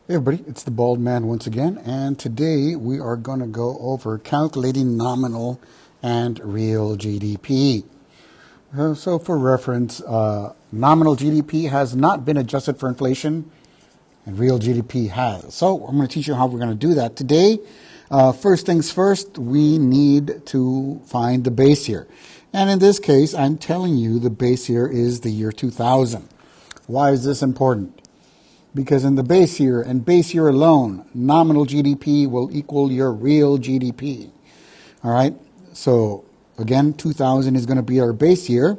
Hey everybody, it's the Bald Man once again, and today we are going to go over calculating nominal and real GDP. So for reference, nominal GDP has not been adjusted for inflation, and real GDP has. So I'm going to teach you how we're going to do that today. First things first, we need to find the base year. And in this case, I'm telling you the base year is the year 2000. Why is this important? Because in the base year and base year alone, nominal GDP will equal your real GDP. All right. So again, 2000 is going to be our base year.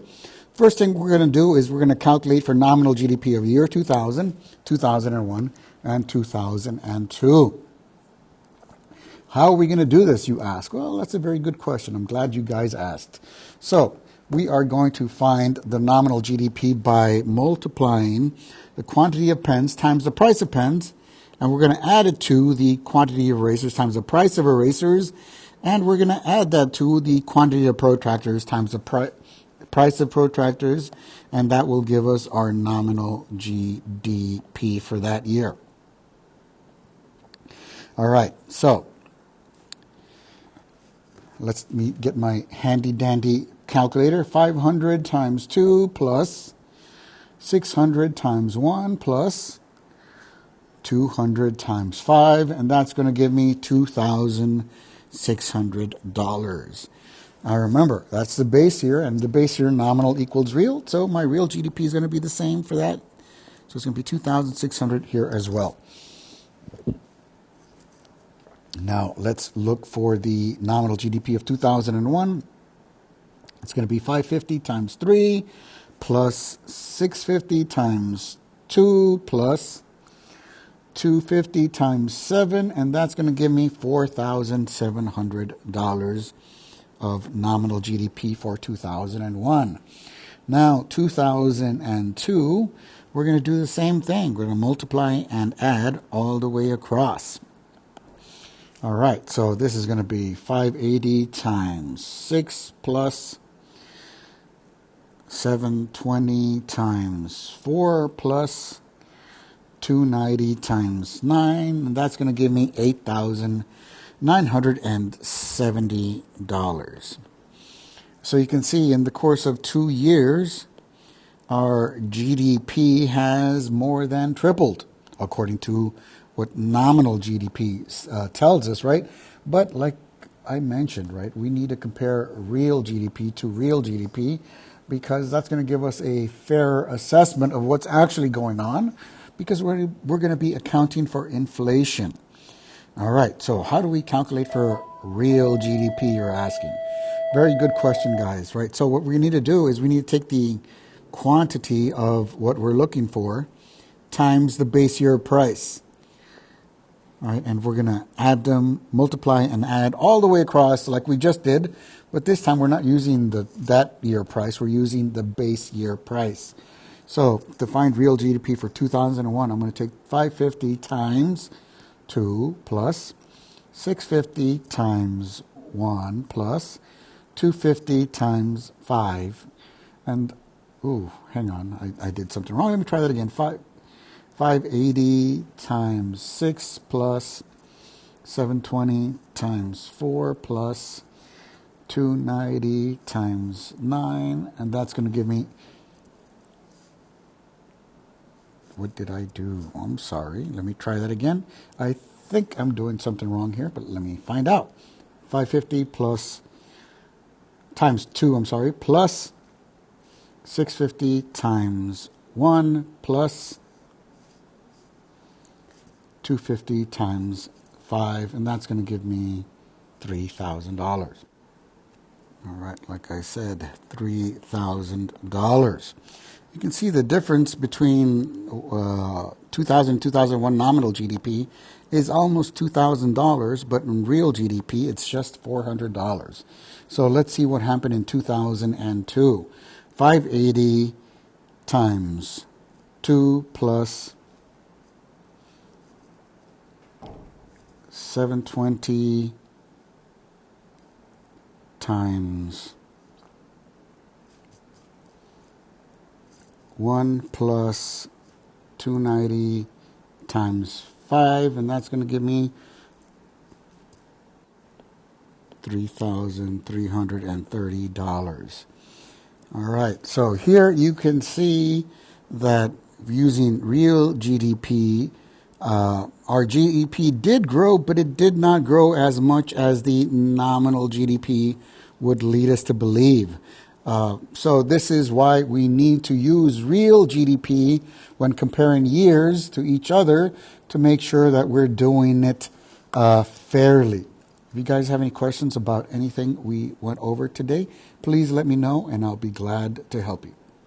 First thing we're going to do is we're going to calculate for nominal GDP of year 2000, 2001, and 2002. How are we going to do this, you ask? Well, that's a very good question. I'm glad you guys asked. So we are going to find the nominal GDP by multiplying the quantity of pens times the price of pens, and we're going to add it to the quantity of erasers times the price of erasers, and we're going to add that to the quantity of protractors times the price of protractors, and that will give us our nominal GDP for that year. All right, so let me get my handy dandy calculator. 500 times 2 plus 600 times 1 plus 200 times 5, and that's going to give me $2,600. Now remember, that's the base year, and the base year nominal equals real, so my real GDP is going to be the same for that. So it's going to be 2,600 here as well. Now let's look for the nominal GDP of 2001. It's going to be 550 times 3 plus 650 times 2 plus 250 times 7, and that's going to give me $4,700 of nominal GDP for 2001. Now 2002, we're going to do the same thing. We're going to multiply and add all the way across. All right, so this is going to be 580 times 6 plus 720 times 4 plus 290 times 9, and that's going to give me $8,970. So you can see in the course of 2 years, our GDP has more than tripled, according to what nominal GDP tells us, right? But like I mentioned, right, we need to compare real GDP to real GDP, because that's going to give us a fair assessment of what's actually going on, because we're going to be accounting for inflation. All right, so how do we calculate for real GDP, you're asking? Very good question, guys, right? So what we need to do is we need to take the quantity of what we're looking for times the base year price. All right, and we're going to add them, multiply and add all the way across like we just did, but this time we're not using that year price, we're using the base year price. So to find real GDP for 2001, I'm going to take 550 times 2 plus 650 times 1 plus 250 times 5. And, ooh, hang on, I did something wrong. Let me try that again. 580 times 6 plus 720 times 4 plus 290 times 9, and that's going to give me, what did I do? I'm sorry. Let me try that again. I think I'm doing something wrong here, but let me find out. 550 plus times 2, I'm sorry, plus 650 times 1 plus 250 times 5, and that's going to give me $3,000. All right, like I said, $3,000. You can see the difference between 2000 and 2001 nominal GDP is almost $2,000, but in real GDP, it's just $400. So let's see what happened in 2002. 580 times 2 plus 720 times 1 plus 290 times 5, and that's going to give me $3,330. All right, so here you can see that using real GDP, our GDP did grow, but it did not grow as much as the nominal GDP would lead us to believe. So this is why we need to use real GDP when comparing years to each other to make sure that we're doing it fairly. If you guys have any questions about anything we went over today, please let me know and I'll be glad to help you.